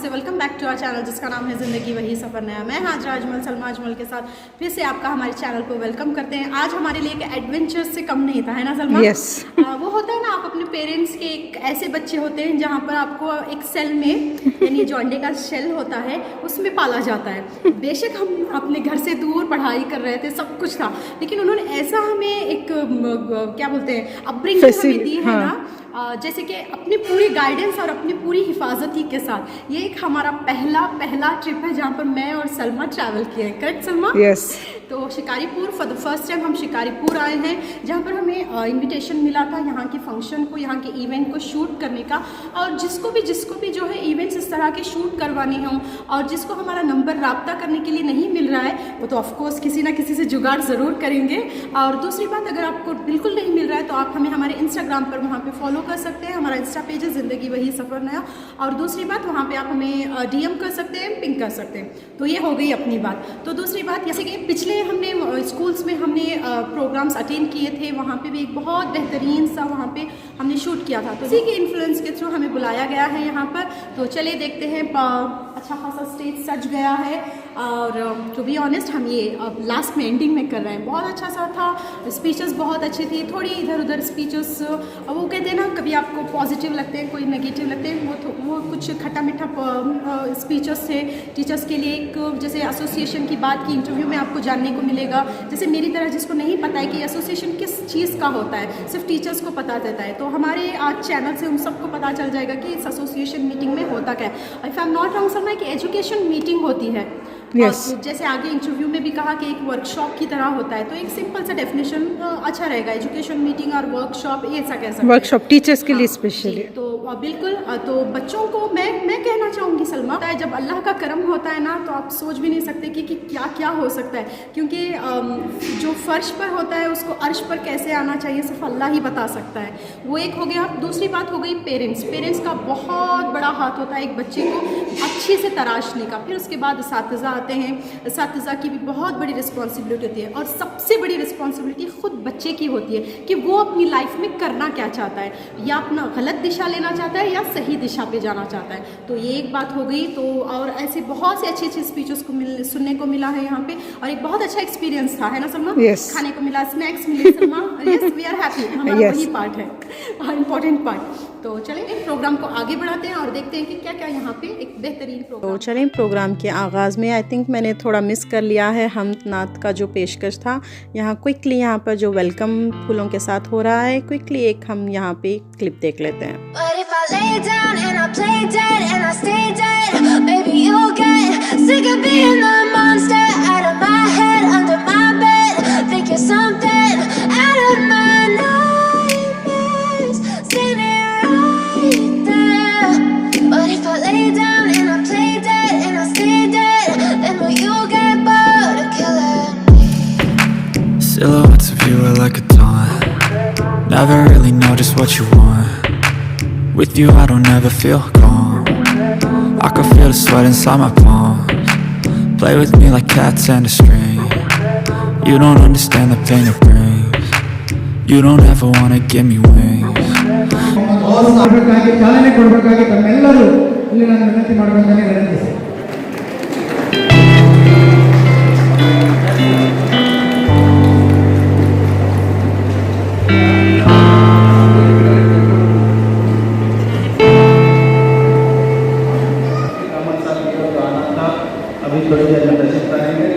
नमस्ते, welcome back to our channel जिसका नाम है ज़िंदगी वही सफ़र नया। मैं हाजरा अजमल सलमा अजमल के साथ फिर से आपका हमारे चैनल को वेलकम करते हैं। आज हमारे लिए एक एडवेंचर से कम नहीं था, है ना सलमा? Yes. वो होता है ना, आप अपने पेरेंट्स के एक ऐसे बच्चे होते हैं जहाँ पर आपको एक सेल में यानी जो अंडे का शेल होता है उसमें पाला जाता है। बेशक हम अपने घर से दूर पढ़ाई कर रहे थे, सब कुछ था, लेकिन उन्होंने ऐसा हमें एक क्या बोलते हैं अपब्रिंगिंग हमें दी है ना, जैसे कि अपनी पूरी गाइडेंस और अपनी पूरी हिफाजती के साथ। ये एक हमारा पहला ट्रिप है जहाँ पर मैं और सलमा ट्रैवल किए हैं, करेक्ट सलमा? यस। तो Shikaripur for the first time हम शिकारीपुर आए हैं, जहाँ पर हमें इनविटेशन मिला था यहाँ के फंक्शन को, यहाँ के इवेंट को शूट करने का। और जिसको भी जो है इवेंट्स इस तरह के शूट करवाने हों और जिसको हमारा नंबर राब्ता करने के लिए नहीं मिल रहा है, वो तो ऑफकोर्स किसी ना किसी से जुगाड़ ज़रूर करेंगे। और दूसरी बात, अगर आपको बिल्कुल नहीं मिल रहा है तो आप हमें हमारे इंस्टाग्राम पर वहाँ पर फॉलो कर सकते हैं। हमारा इंस्टा पेज है ज़िंदगी वही सफ़र नया। और दूसरी बात, वहाँ पे आप हमें DM कर सकते हैं, पिंक कर सकते हैं। तो ये हो गई अपनी बात। तो दूसरी बात, जैसे कि पिछले हमने स्कूल्स में हमने प्रोग्राम्स अटेंड किए थे, वहाँ पे भी एक बहुत बेहतरीन सा वहाँ पे हमने शूट किया था। तो इसी के इन्फ्लुएंस के थ्रू हमें बुलाया गया है यहाँ पर। तो चलिए देखते हैं, अच्छा खासा स्टेज सज गया है। और टू बी ऑनेस्ट हम ये लास्ट में एंडिंग में कर रहे हैं। बहुत अच्छा सा था, स्पीचेस बहुत अच्छी थी, थोड़ी इधर उधर स्पीचेस वो कहते हैं ना, कभी आपको पॉजिटिव लगते हैं, कोई नेगेटिव लगते हैं, वो कुछ खट्टा मीठा स्पीचेस थे टीचर्स के लिए। एक जैसे एसोसिएशन की बात की इंटरव्यू में आपको जानने को मिलेगा, जैसे मेरी तरह जिसको नहीं पता है कि एसोसिएशन किस चीज़ का होता है, सिर्फ टीचर्स को पता रहता है। तो हमारे आज चैनल से उन सबको पता चल जाएगा कि इस एसोसिएशन मीटिंग में होता क्या है। If I am not wrong sir, कि एजुकेशन मीटिंग होती है। Yes. और जैसे आगे इंटरव्यू में भी कहा कि एक वर्कशॉप की तरह होता है, तो एक सिंपल सा डेफिनेशन अच्छा रहेगा, एजुकेशन मीटिंग और वर्कशॉप ऐसा कह सकते हैं। वर्कशॉप टीचर्स के लिए स्पेशली। तो बिल्कुल, तो बच्चों को मैं कहना चाहूँगी सलमा, जब अल्लाह का करम होता है ना, तो आप सोच भी नहीं सकते कि क्या क्या हो सकता है। क्योंकि जो फर्श पर होता है उसको अर्श पर कैसे आना चाहिए सिर्फ अल्लाह ही बता सकता है। वो एक हो गया। दूसरी बात हो गई पेरेंट्स का बहुत बड़ा हाथ होता है एक बच्चे को अच्छे से तराशने का। फिर उसके बाद इसातिज़ा आते हैं, इसातिज़ा की भी बहुत बड़ी रिस्पॉन्सिबिलिटी होती है। और सबसे बड़ी रिस्पॉन्सिबिलिटी खुद बच्चे की होती है कि वो अपनी लाइफ में करना क्या चाहता है, या अपना गलत दिशा लेना चाहता है या सही दिशा पे जाना चाहता है। तो ये एक बात हो गई। तो और ऐसे बहुत से अच्छी स्पीचेस को सुनने को मिला है यहाँ पे, और एक बहुत अच्छा एक्सपीरियंस था, है ना सलमा? Yes. खाने को मिला, स्नैक्स मिले Salma. Yes, we are happy, हमारा Yes. वही पार्ट है, इम्पोर्टेंट पार्ट। तो चलें प्रोग्राम को आगे बढ़ाते हैं और देखते हैं कि क्या क्या यहाँ पे एक बेहतरीन प्रोग्राम। तो चलें प्रोग्राम के आगाज़ में आई थिंक मैंने थोड़ा मिस कर लिया है हमद नात का जो पेशकश था। यहाँ क्विकली यहाँ पर जो वेलकम फूलों के साथ हो रहा है, क्विकली एक हम यहाँ पे क्लिप देख लेते हैं। Silhouettes of you are like a taunt. Never really know just what you want. With you I don't ever feel calm. I can feel the sweat inside my palms. Play with me like cats and a string. You don't understand the pain it brings. You don't ever wanna give me wings. ಚಾಲನೆ ಕೊಡಬೇಕಾಗಿ ತಮ್ಮೆಲ್ಲರೂ ಇಲ್ಲಿ ನಾನು ವಿನಂತಿ ಮಾಡಬೇಕಂತ ವಿನಂತಿಸಿ. अभी थोड़ी देर में दर्शन करेंगे।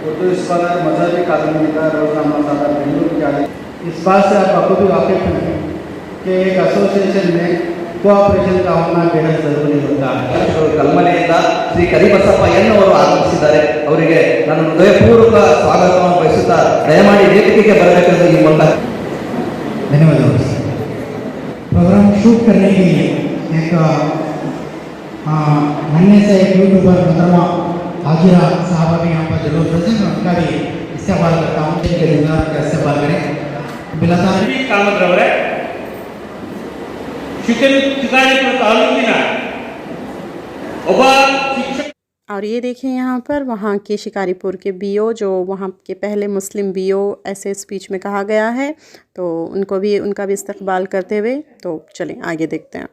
Urdu scholar, मजहबी कानूनकार रोजनामा सादर बेंगलुरु के आगे इस बात से आप आपको भी वाकिफ हैं कि एक एसोसिएशन में कोऑपरेशन का होना बेहद ज़रूरी होता है। ಕಲ್ಮನೆಯಿಂದ ಶ್ರೀ ಕರಿಬಸಪ್ಪ ಎನ್ನವರು ಆಗಮಿಸಿದ್ದಾರೆ. ಅವರಿಗೆ ನಾನು ಹೃದಯಪೂರ್ವಕ ಸ್ವಾಗತವನ್ನು ಬಯಸುತ್ತಾ ದಯಮಾಡಿ ವೇದಿಕೆಗೆ ಬರಬೇಕೆಂದು ಈ ಮೂಲಕ धन्यवाद। प्रोग्राम शूट करने के लिए एक नन्हे से एक यूट्यूबर मोहतरमा हाजिरा साहबा भी यहाँ पर जरूर प्रेजेंट, उनका भी इस्तेमाल करता हूँ कि का इस्तेमाल करें। बिलाता ಕಾಮದ್ರವರೇ, ಶಿಕಾರಿಪುರ ತಾಲೂಕಿನ ಒಬ್ಬ ಶಿಕ್ಷಕ। और ये देखें यहाँ पर वहाँ के शिकारीपुर के BO, जो वहाँ के पहले मुस्लिम BO ऐसे स्पीच में कहा गया है, तो उनका भी इस्तकबाल करते हुए। तो चलें आगे देखते हैं।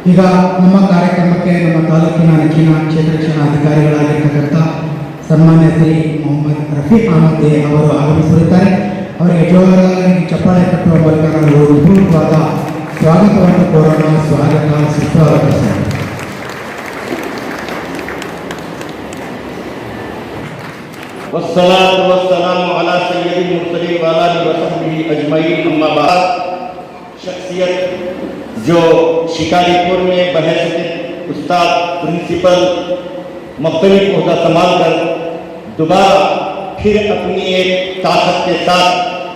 ಈಗ ನಮ್ಮ ಕಾರ್ಯಕ್ರಮಕ್ಕೆ ನಮ್ಮ ತಾಲೂಕಿನ ನೆಚ್ಚಿನ ಕ್ಷೇತ್ರ ಶಿಕ್ಷಣಾಧಿಕಾರಿಗಳಾಗಿರ್ತಕ್ಕಂಥ ಸನ್ಮಾನ್ಯ ಶ್ರೀ ಮೊಹಮ್ಮದ್ ರಫೀಕ್ ಅಹಮದ್ ಅವರು ಆಗಮಿಸಲಿದ್ದಾರೆ. ಅವರಿಗೆ ಜೋರಾಗಿ ಚಪ್ಪಾಳೆ ಕಟ್ಟುವ ಮೂಲಕ ನಾವು ಪೂರ್ವಕವಾದ ಸ್ವಾಗತವನ್ನು ಕೋರೋಣ. ಸ್ವಾಗತ ಸುಸ್ವಾಗತ ಸರ್. वस्सलातु वस्सलामु अला सय्यदिल मुरसलीन व अला आलिहि व सहबिहि अजमईन अम्मा बाद। शख्सियत जो शिकारीपुर में बहैसियत उस्ताद प्रिंसिपल मुख्तलिफ ओहदा संभाल कर दोबारा फिर अपनी एक ताकत के साथ,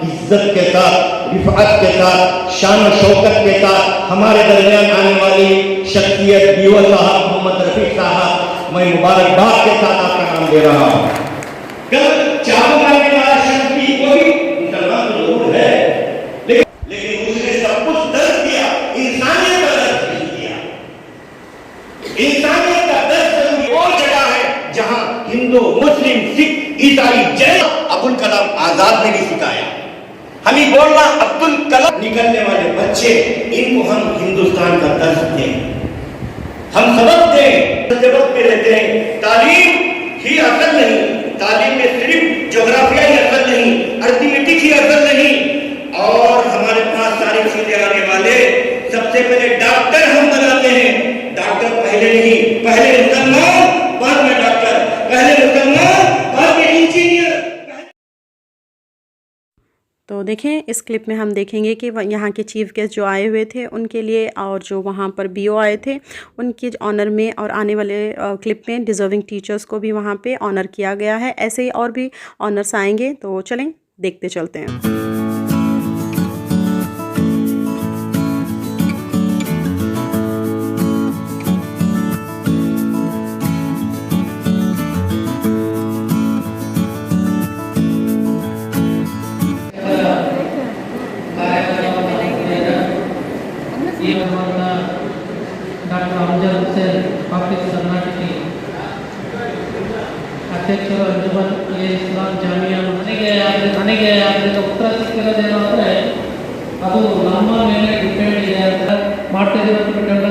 इज्जत के साथ, रिफ़अत के साथ, शान और शौकत के साथ हमारे दरमियान आने वाली शख्सियत बीओ साहब मोहम्मद रफीक साहब, मैं मुबारकबाद के साथ आपका नाम दे रहा हूँ। कल चाबू करने वाला शख्स भी कोई मुसलमान तो जरूर है, लेकिन उसने सब कुछ दर्द दिया, इंसानियत का दर्द नहीं दिया। इंसानियत का दर्द जरूरी वो जगह है जहां हिंदू, मुस्लिम, सिख, ईसाई, जैन अब्दुल कलाम आजाद ने भी सिखाया। हमें बोलना अब्दुल कलाम निकलने वाले बच्चे, इनको हम हिंदुस्तान का दर्द दें, हम सबक दें, सबक पे रहते हैं। तालीम ही असल नहीं, तालीम में सिर्फ ज्योग्राफिया ही असल नहीं, अर्थमेटिक ही असल नहीं, और हमारे पास सारी चीजें आने वाले सबसे पहले डॉक्टर हम बनाते हैं। डॉक्टर पहले नहीं, पहले मुसलमान बाद में डॉक्टर, पहले मुसलमान बाद में इंजीनियर। तो देखें इस क्लिप में हम देखेंगे कि यहाँ के चीफ़ गेस्ट जो आए हुए थे उनके लिए और जो वहाँ पर बीओ आए थे उनके ऑनर में, और आने वाले क्लिप में डिज़र्विंग टीचर्स को भी वहाँ पे ऑनर किया गया है। ऐसे ही और भी ऑनर्स आएंगे, तो चलें देखते चलते हैं। ಡಾಕ್ಟರ್ ಅಮ್ಜದ್ ಹುಸೇನ್ ಆಫೀಸ್ ಕರ್ನಾಟಕ ಅಧ್ಯಕ್ಷರು ಅಂಜುಮನ್ ಎ ಇಸ್ಲಾಂ ಜಾಮಿಯಾ. ನನಗೆ ಅದರಿಂದ ಉತ್ತರ ಸಿಕ್ಕಿರೋದೇನು ಅಂದರೆ ಅದು ನಮ್ಮ ಮೇಲೆ ಡಿಪೆಂಡ್ ಇದೆ ಅಂತ ಮಾಡ್ತಿದ್ದೀವಿ ಅಂತ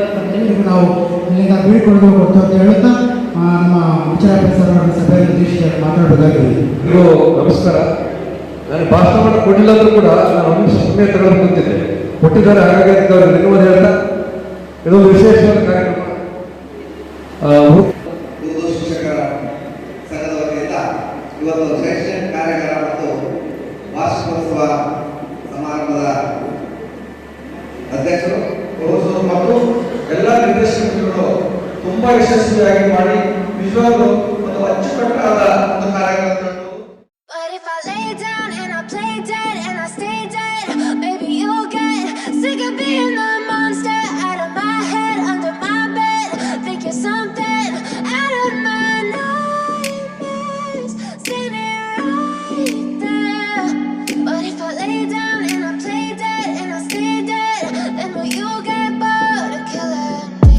ಬಿಟ್ಟು ನಾವು ಇಲ್ಲಿಂದ ಬೀಳ್ಕೊಡೋದು ಗೊತ್ತು ಅಂತ ಹೇಳುತ್ತಾ ನಮ್ಮ ವಿಚಾರ ಸಭೆಯಲ್ಲಿ ಉದ್ದೇಶಿಸಿ ಮಾತಾಡಬೇಕಾಗಿದೆ. ಇದು ನಮಸ್ಕಾರ. ನಾನು ಭಾಷಣವನ್ನು ಕೊಡಲಿಲ್ಲ ಅಂದರೂ ಕೂಡ ನಾನು ಒಂದು ಸಮಯ ತಗೊಳ್ಳೋದು ಗೊತ್ತಿದೆ, ಕೊಟ್ಟಿದ್ದಾರೆ. ಹಾಗಾಗಿ ಅವರು ಧನ್ಯವಾದ ಹೇಳ್ತಾ ಇದೊಂದು ವಿಶೇಷವಾದ ಕಾರ್ಯಕ್ರಮ. ಉರ್ದು ಶಿಕ್ಷಕರ ಸಂಘದ ವತಿಯಿಂದ ಇವತ್ತು ಶೈಕ್ಷಣಿಕ ಕಾರ್ಯಾಗಾರ ಮತ್ತು ವಾರ್ಷಿಕೋತ್ಸವ ಸಮಾರಂಭದ ಅಧ್ಯಕ್ಷರು ಪ್ರೊಫೆಸರ್ ಮತ್ತು ಎಲ್ಲ ನಿರ್ದೇಶಕರು ತುಂಬಾ ಯಶಸ್ವಿಯಾಗಿ ಮಾಡಿ ನಿಜವಾಗ್ಲೂ ಒಂದು ಅಚ್ಚುಕಟ್ಟಾದ ಒಂದು ಕಾರ್ಯಕ್ರಮ. But if I lay down and I play dead and I stay dead, maybe you'll get sick of being the monster out of my head, under my bed, think you're something out of my nightmares, standing right there. But if I lay down and I play dead and I stay dead, then will you get bored of killing me?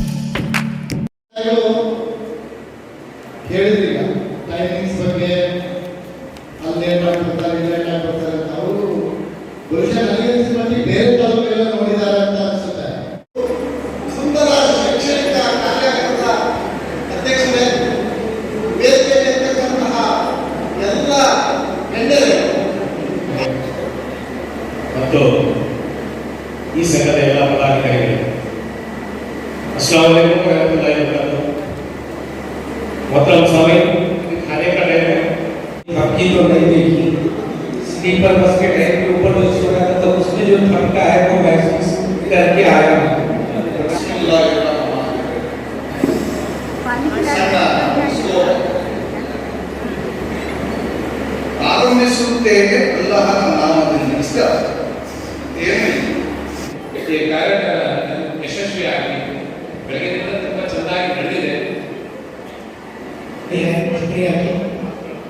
ಹೇಳಿದ್ರೀಗ timings ಬಗ್ಗೆ ಅಲ್ಲೇ ಮಾಡ್ತಾರೆ ಇಲ್ಲೇ ಮಾಡ್ತಾರೆ ಅಂತ ಅವರು ಬಹುಶಃ ನನಗೆ ಬೇರೆ ತಾಲೂಕೆಲ್ಲ ನೋಡಿದ್ದಾರೆ ಅಂತ ಅನಿಸುತ್ತೆ. ಸುಂದರ ಶೈಕ್ಷಣಿಕ ಕಾರ್ಯಕ್ರಮದ ಅಧ್ಯಕ್ಷರೇ, ವೇದಿಕೆಯಲ್ಲಿರ್ತಕ್ಕಂತಹ ಎಲ್ಲ ಗಣ್ಯರೇ ಮತ್ತು ಈ ಸಂಘದ ಎಲ್ಲ ಪದಾಧಿಕಾರಿಗಳು, अस्सलाम वालेकुम रहमतुल्लाहि व बरकातहू। मोहतरम सामीन, खाने का टाइम है। आपकी तो नहीं देखी, स्लीपर बस के टाइम के ऊपर जो सोना था तो उसमें जो ठंडा है वो महसूस करके आया हूँ। ಆರಂಭಿಸುತ್ತೇನೆ ಅಲ್ಲಾಹನ ನಾಮದಿಂದ. ಇಷ್ಟ ಏನಿಲ್ಲ. ಈ ಕಾರ್ಯಕ್ರಮ ಯಶಸ್ವಿಯಾಗಿ ಬೆಳಗ್ಗೆಯಿಂದ ತುಂಬಾ ಚೆನ್ನಾಗಿ ನಡೆದಿದೆ.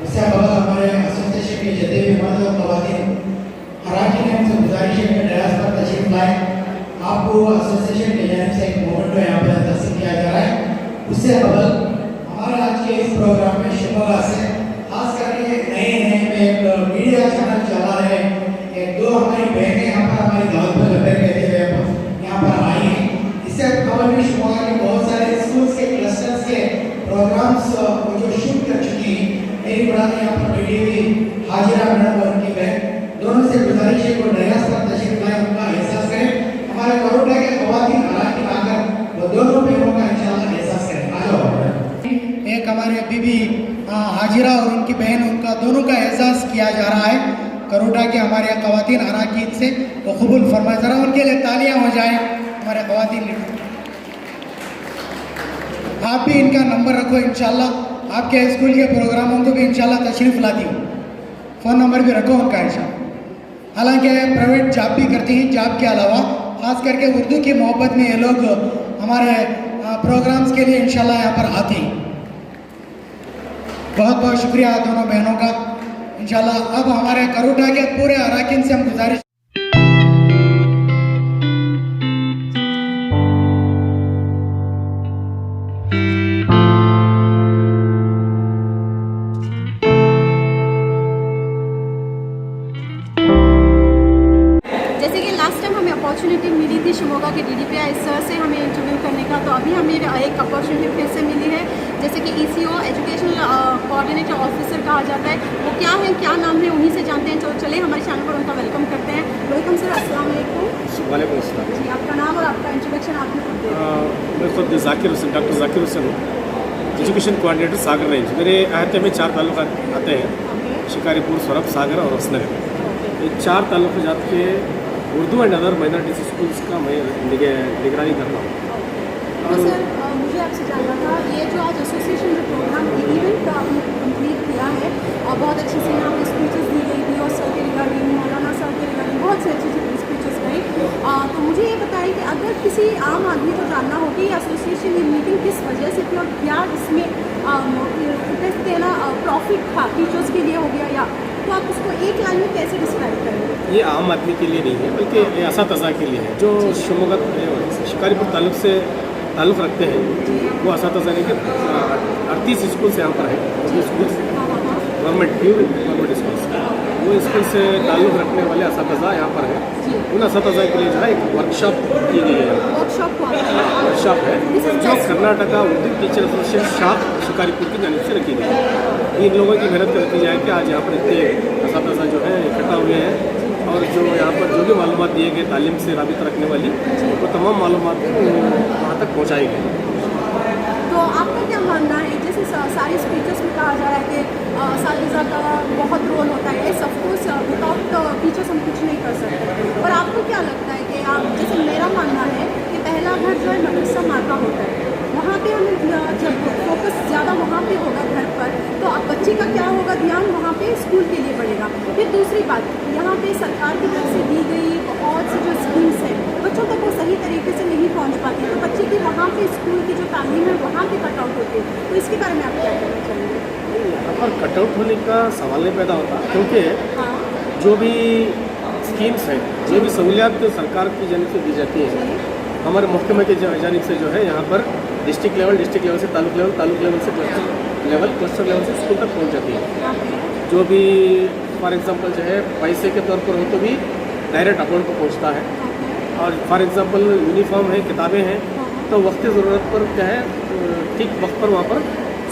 उससे बहुत हमारे एसोसिएशन के जितने भी मर्द और ख़वातीन हराकी ने हमसे गुजारिश है कि डयास पर तशरीफ लाएं। आपको एसोसिएशन के जानिब से एक मोमेंट यहाँ पर तस्दीक किया जा रहा है। उससे कबल हमारे आज के इस प्रोग्राम में शिमला से खास करके नए में एक मीडिया चैनल चला है। एक दो हमारी बहनें यहाँ पर हमारी दावत पर लपेट के यहाँ पर आई हैं। इससे कबल एस्टैब्लिश हुआ कि बहुत सारे स्कूल्स के क्लस्टर्स के प्रोग्राम्स को जो शूट कर चुकी हैं, मेरी बरात यहाँ पर बैठी हुई हाजिरा मैडम और उनकी बहन, दोनों से गुजारिश है को नया पर तशरीफ लाए, उनका एहसास करें। हमारे करोड़ा के ख़वातीन हालांकि आकर वो दोनों बहनों का इंशाल्लाह एहसास करें। आ जाओ। एक हमारे बीबी हाजिरा और उनकी बहन, उनका दोनों का एहसास किया जा रहा है करोड़ा के हमारे ख़वातीन अराकीन से, वो कबूल फरमाए। ज़रा उनके लिए तालियां हो जाए हमारे ख़वातीन। आप भी इनका नंबर रखो, इंशाल्लाह आपके स्कूल के प्रोग्रामों को भी इंशाल्लाह तशरीफ़ लाती हो। फ़ोन नंबर भी रखो उनका इंशाल्लाह। हालांकि प्राइवेट जॉब भी करती हैं, जॉब के अलावा ख़ास करके उर्दू की मोहब्बत में ये लोग हमारे प्रोग्राम्स के लिए इंशाल्लाह यहाँ पर आते हैं। बहुत बहुत शुक्रिया दोनों बहनों का इंशाल्लाह। अब हमारे करोटा के पूरे अराकीन से हम गुजारिश अपॉर्चुनिटी मिली थी शिमोगा के DDPI सर से हमें इंटरव्यू करने का, तो अभी हमें एक अपॉर्चुनिटी फिर से मिली है। जैसे कि ECO एजुकेशनल कोऑर्डिनेटर ऑफिसर कहा जाता है, वो क्या है, क्या नाम है, उन्हीं से जानते हैं। तो चले हमारे चैनल पर उनका वेलकम करते हैं। वेलकम सर, अस्सलाम वालेकुम। वालेकुम अस्सलाम जी, आपका नाम और आपका इंट्रोडक्शन आप खुद दें। मैं खुद जाकिर हुसैन, डॉक्टर जाकिर हुसैन हूँ, एजुकेशन कोऑर्डिनेटर सागर रेंज। मेरे अहते में 4 ताल्लुक आते हैं, शिकारीपुर, सौरभ, सागर और हसनगर। ये 4 ताल्लुक जात के Urdu and other minorities schools का मैं निगरानी करता हूँ। तो सर मुझे आपसे जानना था, ये जो आज एसोसिएशन जो प्रोग्राम इवेंट का आपने कंप्लीट किया है और बहुत अच्छे से यहाँ पे स्पीचेस दी गई थी, और सर के रिगार्डिंग, मौलाना सर के रिगार्डिंग बहुत से अच्छी अच्छी स्पीचेस गई। तो मुझे ये बताइए कि अगर किसी आम आदमी को जानना हो कि एसोसिएशन ये मीटिंग किस वजह से थी और क्या इसमें देना प्रॉफिट था टीचर्स के लिए हो गया, या तो आप उसको एक लाइन में कैसे डिस्क्राइब करेंगे? ये आम आदमी के लिए नहीं है, बल्कि असातिज़ा के लिए है जो शिमोगा शिकारीपुर ताल्लुक से ताल्लुक़ रखते हैं। वो असातिज़ा नहीं कि 38 स्कूल से यहाँ पर है, वो स्कूल गवर्नमेंट गवर्नमेंट स्कूल से, वो स्कूल से ताल्लुक़ रखने वाले असातिज़ा यहाँ पर है। उन असातिज़ा के लिए जो है एक वर्कशॉप की गई है। वर्कशॉप है जो कर्नाटका उर्दू टीचर एसोसिएशन शाख शिकारीपुर की जानिब से रखी गई है। इन लोगों की मेहनत करती जाए कि आज यहाँ पर इतने असातिज़ा जो है इकट्ठा हुए हैं, और जो यहाँ पर जो भी मालूमात दिए गए तालीम से राबिता रखने वाली, वो तमाम मालूमात वहाँ तक पहुँचाई गई। तो आपका क्या मानना है, जैसे सारी स्पीचेस में कहा जा रहा है कि असातिज़ा का बहुत रोल होता है, ऑफकोर्स विदाउट टीचर्स हम कुछ नहीं कर सकते, पर आपको क्या लगता है कि आप, जैसे मेरा मानना है कि पहला घर जो है मदरसा माता होता है, वहाँ पे हमें जब फोकस ज़्यादा वहाँ पे होगा घर पर, तो अब बच्चे का क्या होगा, ध्यान वहाँ पे स्कूल के लिए बढ़ेगा। फिर दूसरी बात, यहाँ पे सरकार की तरफ से दी गई बहुत सी जो स्कीम्स हैं बच्चों तक वो सही तरीके से नहीं पहुँच पाती, तो बच्चे की वहाँ पे स्कूल की जो तालीम है वहाँ पे कटआउट होती है। तो इसके बारे में आप क्या कहना चाहेंगे? यहाँ पर कटआउट होने का सवाल नहीं पैदा होता, क्योंकि जो भी स्कीम्स हैं, जो भी सहूलियात सरकार की जानिब से दी जाती है, हमारे महकमे की जानिब से जो है यहाँ पर डिस्ट्रिक्ट लेवल से ताल्लुक लेवल से क्लस्टर लेवल से स्कूल तक पहुँच जाती है। जो भी फॉर एग्ज़ाम्पल जो है पैसे के तौर पर हो तो भी डायरेक्ट अकाउंट पर पहुँचता है, और फॉर एग्ज़ाम्पल यूनिफॉर्म है, किताबें हैं, तो वक्त ज़रूरत पर क्या है ठीक वक्त पर वहाँ पर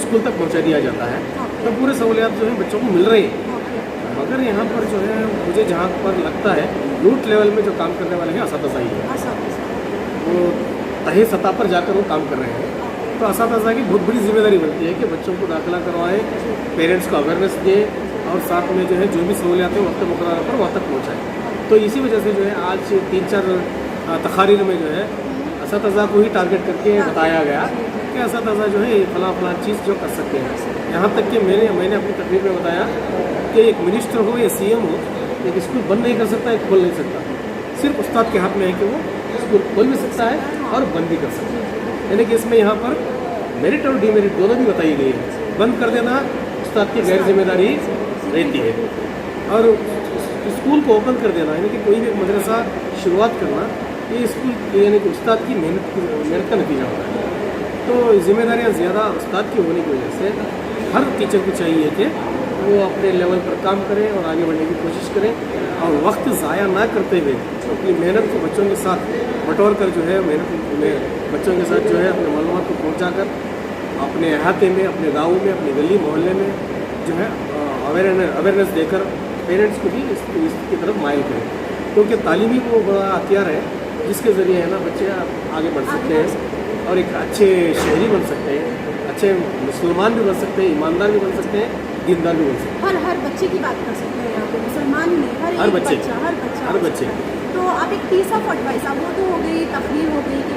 स्कूल तक पहुँचा दिया जाता है। तो पूरे सहूलियात जो है बच्चों को मिल रही हैं। मगर यहाँ पर जो है मुझे जहाँ पर लगता है रूट लेवल में जो काम करने वाले हैं असातिज़ा ही है, वो तहे सतह पर जाकर वो काम कर रहे हैं। तो असातिज़ा की बहुत बड़ी जिम्मेदारी बनती है कि बच्चों को दाखिला करवाएं, पेरेंट्स को अवेयरनेस दें, और साथ में जो है जो भी सहूलियात हैं वक्त मुकर्रर पर वहाँ तक पहुँचाएँ। तो इसी वजह से जो है आज 3-4 तकारीर में जो है असातिज़ा को ही टारगेट करके बताया गया कि असातिज़ा जो है फलां चीज़ जो कर सकते हैं। यहाँ तक कि मैंने अपनी तकरीर में बताया कि एक मिनिस्टर हो या CM हो, एक स्कूल बंद नहीं कर सकता, एक खोल नहीं सकता, सिर्फ उस्ताद के हाथ में है कि वो स्कूल खोल भी सकता है और बंद भी कर सकता है। यानी कि इसमें यहाँ पर मेरिट और डीमेरिट दोनों भी बताई गई है। बंद कर देना उस्ताद की गैर जिम्मेदारी रहती है, और स्कूल को ओपन कर देना यानी कि कोई भी मदरसा शुरुआत करना, ये स्कूल यानी कि उस्ताद की मेहनत का नतीजा होता है। तो जिम्मेदारियाँ ज़्यादा उस्ताद की होने की वजह से हर टीचर को चाहिए कि वो अपने लेवल पर काम करें और आगे बढ़ने की कोशिश करें और वक्त ज़ाया ना करते हुए अपनी मेहनत को बच्चों के साथ बटोर कर जो है मेहनत में बच्चों के साथ जो है अपने मालूमात को पहुँचा कर अपने इलाके में, अपने गाँव में, अपने गली मोहल्ले में जो है अवेयरनेस देकर पेरेंट्स को भी इसकी तरफ माइल करें, क्योंकि तालीम ही वो बड़ा हथियार है जिसके ज़रिए है ना बच्चे आगे बढ़ सकते हैं और एक अच्छे शहरी बन सकते हैं, अच्छे मुसलमान भी बन सकते हैं, ईमानदार भी बन सकते हैं, दीनदार भी बन सकते हैं। हर बच्चे की बात कर सकते हैं यहाँ पे, मुसलमान नहीं, हर बच्चे हर बच्चा। तो आप एक पीस ऑफ एडवाइस, अब वो तो हो गई, तकरीर हो गई कि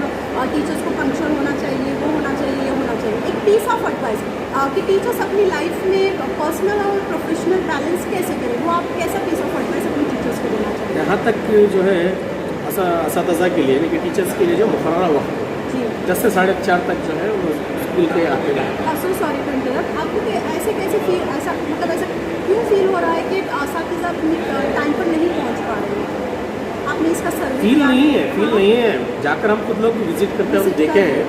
टीचर्स को पंक्चुअल होना चाहिए, वो होना चाहिए, ये होना चाहिए। एक पीस ऑफ एडवाइस कि टीचर्स अपनी लाइफ में पर्सनल और प्रोफेशनल बैलेंस कैसे करें, वो आप कैसा पीस ऑफ एडवाइस अपने टीचर्स को देना चाहिए? यहाँ तक जो है असातिज़ा के लिए, यानी कि टीचर्स के लिए जो मुकर्ररा वक्त 10 से 4:30 तक जो है वो स्कूल के आते हैं। सो सॉरी टू इंटरप्ट, आपको ऐसे कैसे फील, ऐसा मतलब ऐसा क्यों फील हो रहा है कि असातिज़ा टाइम पर नहीं पहुँच पा रहे हैं? आपने इसका सर्वे फील नहीं है, जाकर हम खुद लोग विजिट करते हैं, हम देखे हैं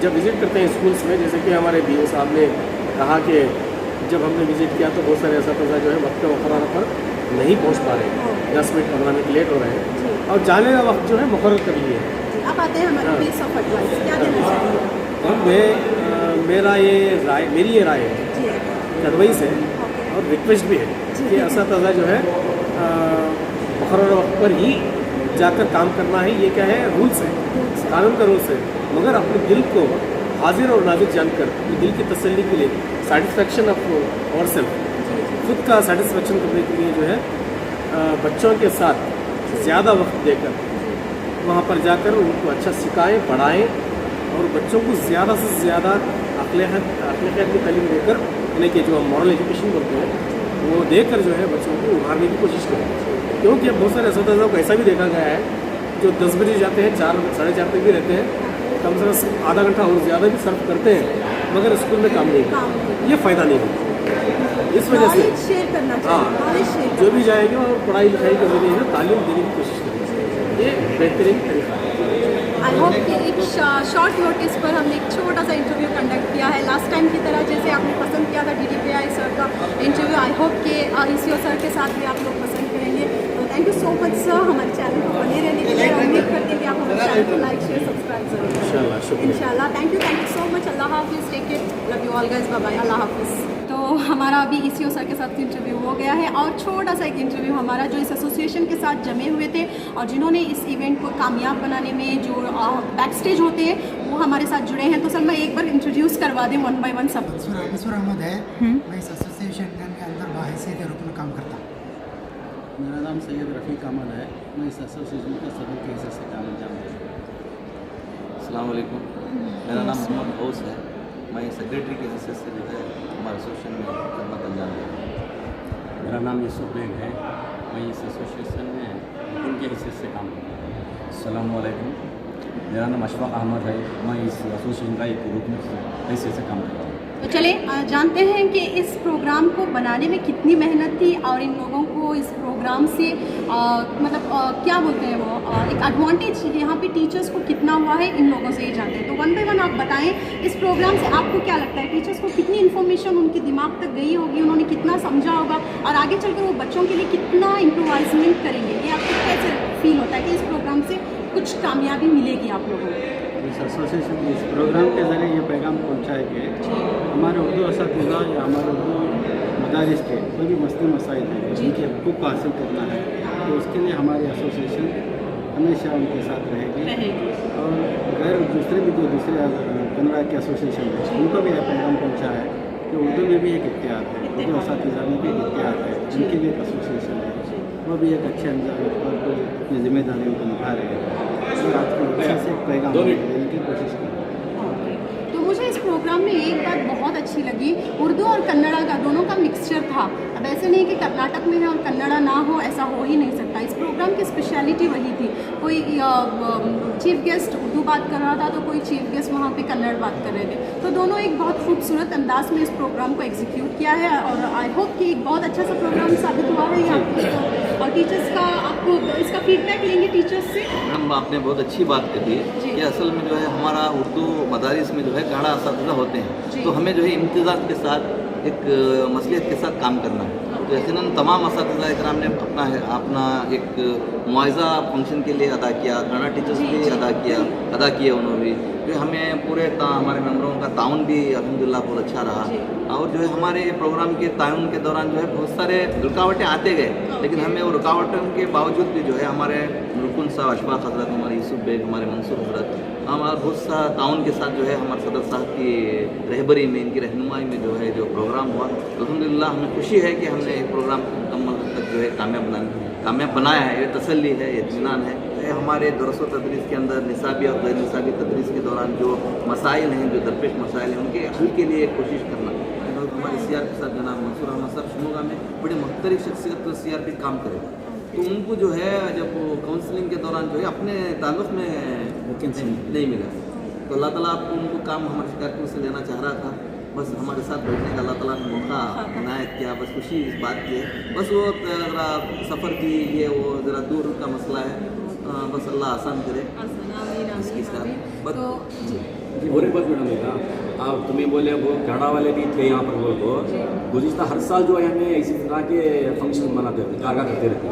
जब विजिट करते हैं स्कूल्स में, जैसे कि हमारे BO साहब ने कहा कि जब हमने विजिट किया तो बहुत सारे असातिज़ा जो है वक्त मुकर्रर पर नहीं पहुँच पा रहे हैं, 10 मिनट 15 मिनट लेट हो रहे हैं और जाने का वक्त जो है मुकर्रर कर लिए है। अब आते हैं हमारे पीस ऑफ एडवाइस, क्या देना चाहिए? और मेरी ये राय है, एडवाइस है और रिक्वेस्ट भी है कि असातिज़ा जो है मुकर्रर वक्त पर ही जाकर काम करना है। ये क्या है, रूल्स है, कानून का रूल्स है, मगर अपने दिल को हाजिर और नाजिर जानकर अपने दिल की तसल्ली के लिए, सेटिस्फेक्शन ऑफ और सेल्फ, खुद का सेटिस्फेक्शन करने के लिए जो है बच्चों के साथ ज़्यादा वक्त देकर वहाँ पर जाकर उनको अच्छा सिखाएं, पढ़ाएं और बच्चों को ज़्यादा से ज़्यादा अखलाकियात की तालीम देकर, यानी कि जो हम मॉरल एजुकेशन बोलते हैं वो देकर जो है बच्चों को उभारने की कोशिश करें। क्योंकि अब बहुत सारे असातिज़ा को ऐसा भी देखा गया है जो 10 बजे जाते हैं, 4 साढ़े 4 तक भी रहते हैं, कम से कम आधा घंटा और ज़्यादा भी सर्व करते हैं, मगर स्कूल में काम नहीं, ये फ़ायदा नहीं है। इस वजह से शेयर करना चाहिए, जो भी जाएंगे और पढ़ाई लिखाई के जरिए ना तालीम देने की कोशिश करेंगे, ये बेहतरीन तरीका है। आई होप कि एक शॉर्ट नोटिस पर हमने एक छोटा सा इंटरव्यू कंडक्ट किया है, लास्ट टाइम की तरह जैसे आपने पसंद किया था DDPI सर का इंटरव्यू, आई होप कि ECO सर के साथ भी आप लोग पसंद करेंगे। तो thank you so much sir हमारे चैनल को बने रहने के लिए, उम्मीद करते हैं कि आप हमारे चैनल को लाइक शेयर सब्सक्राइब जरूर इंशाल्लाह। थैंक यू सो मच, अल्लाह हाफिज़, take care, love you all guys, bye bye, अल्लाह हाफिज़। तो हमारा अभी ECO सर के साथ इंटरव्यू हो गया है और छोटा सा एक इंटरव्यू हमारा जो इस एसोसिएशन के साथ जमे हुए थे और जिन्होंने इस इवेंट को कामयाब बनाने में जो बैक स्टेज होते हैं वो हमारे साथ जुड़े हैं। तो सर मैं एक बार इंट्रोड्यूस करवा दें 1 by 1 सब। मंसूर अहमद है, मैं इस एसोसिएशन के अंदर बाहैसियत रूप में काम करता हूँ। मेरा नाम सैयद रफ़ीक अहमद है, मैं इस एसोसिएशन के सदर के हिस्से से काम अंजाम देता हूँ। अस्सलाम वालेकुम, मेरा नाम मोहम्मद गौस है, मैं सेक्रेटरी के हिस्से से जो है हमारे एसोसिएशन में खदमत अंजाम देता हूँ। मेरा नाम यूसुफ बेग है, मैं इस एसोसिएशन में उनके हिस्से से काम करता हूँ। अस्सलाम वालेकुम, मेरा नाम अशफाक अहमद है, मैं इस एसोसिएशन का एक ग्रुप में हिस्से से काम करता हूँ। तो चले जानते हैं कि इस प्रोग्राम को बनाने में कितनी मेहनत थी और इन लोगों को इस प्रोग्राम से क्या बोलते हैं वो एक एडवांटेज यहाँ पे टीचर्स को कितना हुआ है, इन लोगों से ही जानते हैं। तो 1 by 1 आप बताएं इस प्रोग्राम से आपको क्या लगता है, टीचर्स को कितनी इन्फॉर्मेशन उनके दिमाग तक गई होगी, उन्होंने कितना समझा होगा और आगे चलकर वो बच्चों के लिए कितना इम्प्रोवाइजमेंट करेंगे, ये आपको कैसे फील होता है कि इस प्रोग्राम से कुछ कामयाबी मिलेगी आप लोगों को? इस एसोसिएशन इस प्रोग्राम के ज़रिए ये पैगाम पहुँचा है कि हमारे उर्दू असातिज़ा या हमारे उर्दू मदारिस के कोई भी मसले मसाइल हैं जिनके हकूक़ को हासिल करना है, तो उसके लिए हमारी एसोसिएशन हमेशा उनके साथ रहेगी और गैर दूसरे कन्नड़ा के एसोसिएशन है उनको भी यह पैगाम पहुँचा है कि उर्दू में भी एक इख्तियार है, उर्दू असातिज़ा में भी एक इख्तियार है, जिनके लिए एक एसोसिएशन है, वो भी एक अच्छे अंदाज और अपनी जिम्मेदारियों को निभा रहे हैं और आज के बच्चे से एक पैगाम देने की कोशिश करें। तो मुझे इस प्रोग्राम में एक बात बहुत अच्छी लगी, उर्दू और कन्नड़ा का दोनों का मिक्सचर था। अब ऐसे नहीं कि कर्नाटक में है और कन्नड़ा ना हो, ऐसा हो ही नहीं सकता। इस प्रोग्राम की स्पेशलिटी वही थी, कोई चीफ गेस्ट उर्दू बात कर रहा था तो कोई चीफ गेस्ट वहाँ पे कन्नड़ बात कर रहे थे, तो दोनों एक बहुत खूबसूरत अंदाज में इस प्रोग्राम को एग्जीक्यूट किया है और आई होप कि एक बहुत अच्छा सा प्रोग्राम साबित हुआ है यहाँ और टीचर्स का आपको इसका फीडबैक लेंगे टीचर्स से। मैम आपने बहुत अच्छी बात कही कि असल में जो है हमारा उर्दू मदारिस में जो है कन्नड़ा असातिज़ा होते हैं, तो हमें जो है इम्तिज़ाज के साथ एक मसलियत के साथ काम करना है। तो यकीनन तमाम असातिज़ा इकराम ने अपना एक मुआवजा फंक्शन के लिए अदा किया, कन्नड़ टीचर्स भी अदा किए उन्होंने भी, जो हमें पूरे हमारे मेंबरों का ताउन भी अल्हम्दुलिल्लाह बहुत अच्छा रहा। और जो है हमारे प्रोग्राम के ताउन के दौरान जो है बहुत सारे रुकावटें आते गए, लेकिन हमें वो रुकावटों के बावजूद भी जो है हमारे रुकन साहब अशफाक हजरत, हमारे यूसुफ बेग, हमारे मंसूर हजरत, हमारा बहुत सा ताउन के साथ जो है हमारे सदर साहब की रहबरी में, इनकी रहनुमाई में जो है जो प्रोग्राम हुआ, अल्हम्दुलिल्लाह हमें खुशी है कि हमने एक प्रोग्राम मुकम्मल तक जो है कामयाब बनाया है। ये तसल्ली है, ये इत्मीनान है। ये हमारे दरस व तदरीस के अंदर निसाबी और गैर निसाबी तदरीस के दौरान जो मसाइल हैं, जो दरपेश मसाइल हैं, उनके हल के लिए कोशिश करना। हमारे CR के साथ जनाब मंसूर अहमद साहब शिमोगा में बड़ी मुख्तलिफ शख्सियत तो CR पे काम करेगा, तो उनको जो है जब वो काउंसलिंग के दौरान जो है अपने ताल्लुक़ में नहीं मिला, तो अल्लाह ताला आपको उनको काम हमारे शिकारपुर से लेना चाह रहा था। बस हमारे साथ बैठने का अल्लाह ताला ने मौका इनायत किया। बस खुशी इस बात की है, बस वो ज़रा सफ़र की ये वो ज़रा दूर का मसला है, बस अल्लाह आसान करे इसके साथ। और एक बात मैडम बेटा, आप तुम्हें बोले वो कनाडा वाले भी थे यहाँ पर, वो तो गुज़िश्ता हर साल जो है हमें इसी तरह के फंक्शन मनाते रहते, कारगा करते रहते।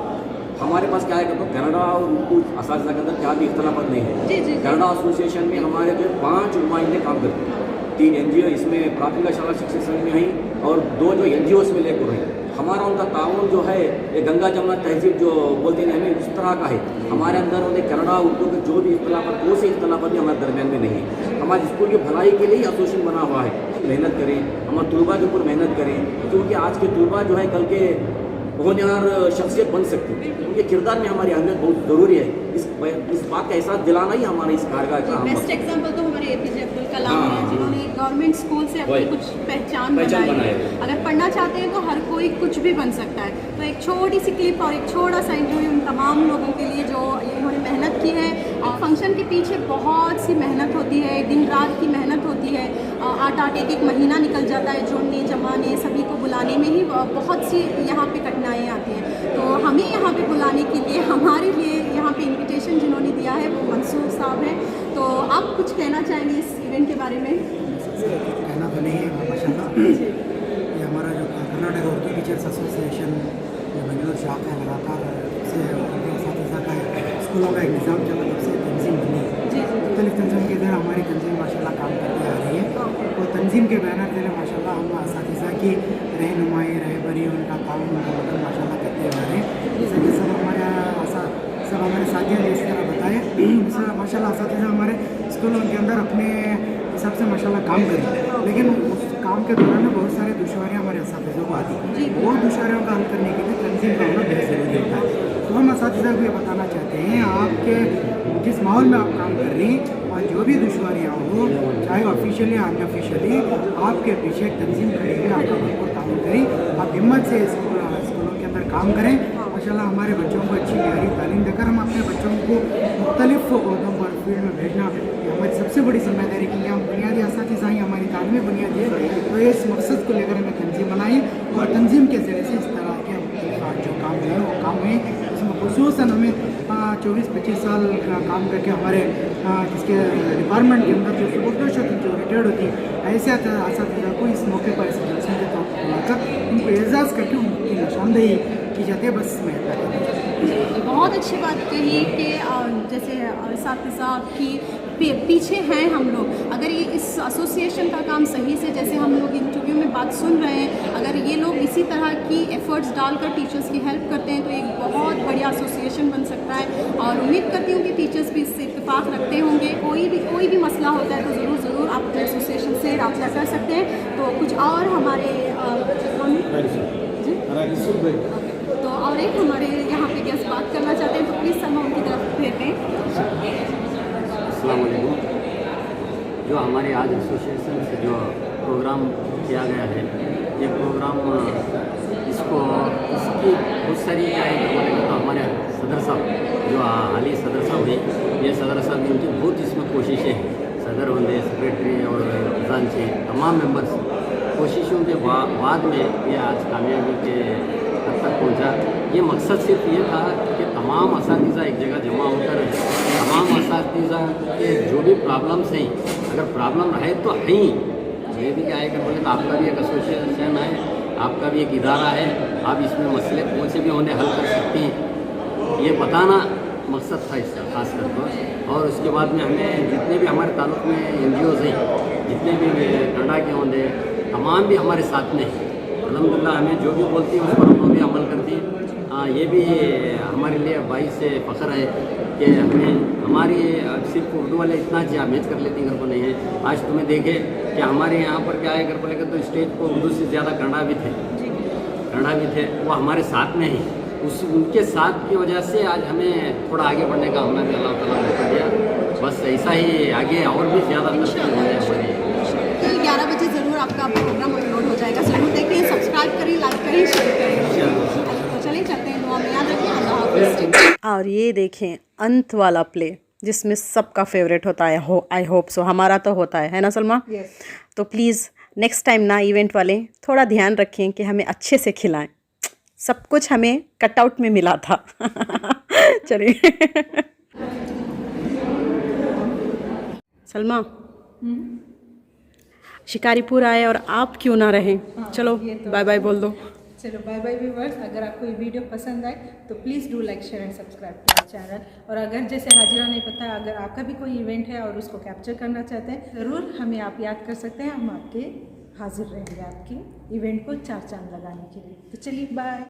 हमारे पास क्या है कि तो कनाडा और उर्दू असातिज़ा के अंदर क्या भी इख्तलाफत नहीं है। कनाडा एसोसिएशन में हमारे जो 5 नुमाइंदे काम करते हैं, 3 NGO इसमें प्राथमिक शाला शिक्षक संघ में हैं और 2 जो NGOs में लेकर हैं। हमारा उनका ताउन जो है ये गंगा जमुना तहजीब जो बोलते हैं हमें उस तरह का है। हमारे अंदर उन्हें कन्नड़ा उर्दू के जो भी इख्तलाफत, वो से इख्तलाफत भी हमारे दरमियान में नहीं है। हमारे स्कूल की भलाई के लिए एसोसिएशन बना हुआ है, मेहनत करें, हमारे तलबा के ऊपर मेहनत करें, क्योंकि आज के तलबा जो है कल के होनहार शख्सियत बन सकती है। उनके किरदार में हमारी अहमियत बहुत ज़रूरी है। इस बात का एहसास दिलाना ही हमारा इस कारगा का बेस्ट एग्जांपल तो हमारे APJ अब्दुल कलाम हैं, जिन्होंने गवर्नमेंट स्कूल से अपनी कुछ पहचान बनाई है। अगर पढ़ना चाहते हैं तो हर कोई कुछ भी बन सकता है। तो एक छोटी सी क्लिप और एक छोटा सा इंटरव्यू उन तमाम लोगों के लिए जो इन्होंने मेहनत की है। और फंक्शन के पीछे बहुत सी मेहनत होती है, दिन रात की मेहनत होती है। 8 एक महीना निकल जाता है जोड़ने जमाने सभी को बुलाने में ही बहुत सी यहाँ पे कठिनाइयाँ आती हैं। तो हमें यहाँ पे बुलाने के लिए, हमारे लिए यहाँ पे इनविटेशन जिन्होंने दिया है वो मंसूर साहब हैं। तो आप कुछ कहना चाहेंगे इस इवेंट के बारे में? कहना तो नहीं है माशाल्लाह। ये हमारा जो कर्नाटक उर्दू टीचर्स एसोसिएशन जो बेंगलोर शाख है, लगातार से असातिज़ा का स्कूलों का एक निज़ाम चला, तब से तंजीम बनी है। मुख्तलिफ तंजीम के अंदर हमारी तंजीम माशाल्लाह काम करती आ रही है। और तंजीम के बैनर से माशाल्लाह हम असातिज़ा की रहनुमाई, रहबरी, उनका काम, उनका मदद माशाल्लाह करते आ रहे हैं। जैसे कि सब हमारे साथियों ने इस तरह बताया, माशाल्लाह असातिज़ा हमारे स्कूलों के अंदर अपने हिसाब से माशाल्लाह काम करें, लेकिन उस काम के दौरान में बहुत सारे दुश्वारियाँ हमारे असातिज़ों को आती हैं। वो दुश्वारियों का हल करने के लिए तंजीम का होना बहुत ज़रूरी होता है। तो हम असातिज़ा को ये बताना चाहते हैं, आपके जिस माहौल में आप काम कर रही हैं और जो भी दुश्वारियाँ हो, चाहे ऑफिशियली या अनऑफिशियली, आपके पीछे एक तंजीम खड़ी है, आपका भरपूर काम करें। आप हिम्मत से स्कूलों के अंदर काम करें। माशाल्लाह हमारे बच्चों को अच्छी गहरी तालीम देकर हम अपने बच्चों को मुख्तलिफ ओहदों पर फील्ड में भेजना हमारी सबसे बड़ी जिम्मेदारी की है। हम बुनियादी असातिज़ा ही हमारी तालीमी बुनियादी है। तो इस मकसद को लेकर हमें तंजीम बनाई और तंजीम के ज़रिए से इस तरह के जो काम है वो काम हुए। इसमें खुसूसन हमें 24-25 साल का काम करके हमारे जिसके डिपार्टमेंट के अंदर जो सुबह जो रिटायर्ड होती है, ऐसे असातिज़ा को इस मौके पर इस जलसे के तौर पर बुलाकर उनको एजाज़ करके उनकी निशानदेही की जाती है। बस मैं बहुत अच्छी बात कही कि जैसे असातिज़ा की पीछे हैं हम लोग। अगर ये इस एसोसिएशन का काम सही से, जैसे हम लोग इंटरव्यू में बात सुन रहे हैं, अगर ये लोग इसी तरह की एफर्ट्स डालकर टीचर्स की हेल्प करते हैं तो एक बहुत बढ़िया एसोसिएशन बन सकता है। और उम्मीद करती हूँ कि टीचर्स भी इससे इत्तेफाक रखते होंगे। कोई भी मसला होता है तो ज़रूर आप अपने एसोसिएशन से रब्ता कर सकते हैं। तो कुछ और हमारे तो और एक हमारे यहाँ पे गेस्ट बात करना चाहते हैं, तो प्लीज़ सर उनकी तरफ भेजें। अस्सलाम वालेकुम। जो हमारे आज एसोसिएशन से जो प्रोग्राम किया गया है, ये प्रोग्राम इसकी बहुत सारी बोलेंगे तो हमारे सदर साहब जो हाली सदर साहब हुए, ये सदर साहब की उनकी बहुत इसमें कोशिशें हैं। सदर होंगे, सेक्रेटरी और खजान से तमाम मेंबर्स कोशिशों के बाद में ये आज कामयाबी के हद तक पहुँचा। ये मकसद सिर्फ ये था कि तमाम असातिज़ा एक जगह जमा होकर तमाम असातिज़ा के जो भी प्रॉब्लम्स हैं, अगर प्रॉब्लम रहे तो हैं हमें भी क्या है कि बोले तो आपका भी एक एसोसिएशन है, आपका भी एक इदारा है, आप इसमें मसले कौन से भी होने हल कर सकती हैं, ये बताना मकसद था इसका खास करके। और उसके बाद में हमें जितने भी हमारे ताल्लुक में NGOs हैं, जितने भी कनाडा के होंगे, तमाम भी हमारे साथ में हैं। अल्हम्दुलिल्लाह हमें जो भी बोलती है उस पर हम लोग भी अमल करती हैं। ये भी हमारे लिए बाईस से फ़ख्र है कि हमारी सिर्फ उर्दू वाले इतना जामेज कर लेती घर को नहीं है। आज तुम्हें देखे कि हमारे यहाँ पर क्या है घर को लेकर तो स्टेज को उर्दू से ज़्यादा कन्नड़ा भी थे, वो हमारे साथ में ही उनके साथ की वजह से आज हमें थोड़ा आगे बढ़ने का हमें अल्लाह ताला ने कर दिया। बस ऐसा ही आगे और भी ज़्यादा तरक्की होने हमारी। कल 11 बजे ज़रूर आपका प्रोग्राम अपलोड हो जाएगा, ज़रूर देखिए, सब्सक्राइब करिए, लाइक करिए, शेयर करिए। तो चलिए चलते हैं, दुआ में याद रखिए, अल्लाह हाफ़िज़। और ये देखें अंत वाला प्ले जिसमें सबका फेवरेट होता है, आई होप सो, हमारा तो होता है ना सलमा? तो प्लीज़ नेक्स्ट टाइम ना इवेंट वाले थोड़ा ध्यान रखें कि हमें अच्छे से खिलाएं। सब कुछ हमें कटआउट में मिला था। चलिए सलमा, शिकारीपुर आए और आप क्यों ना रहें? चलो बाय बाय बोल दो। चलो बाय बाय व्यूअर्स। अगर आपको ये वीडियो पसंद आए तो please do like, share and subscribe to our channel. और अगर जैसे हाजिरा ने पता, अगर आपका भी कोई इवेंट है और उसको कैप्चर करना चाहते हैं, ज़रूर हमें आप याद कर सकते हैं, हम आपके हाजिर रहेंगे आपके इवेंट को चार चांद लगाने के लिए। तो चलिए बाय।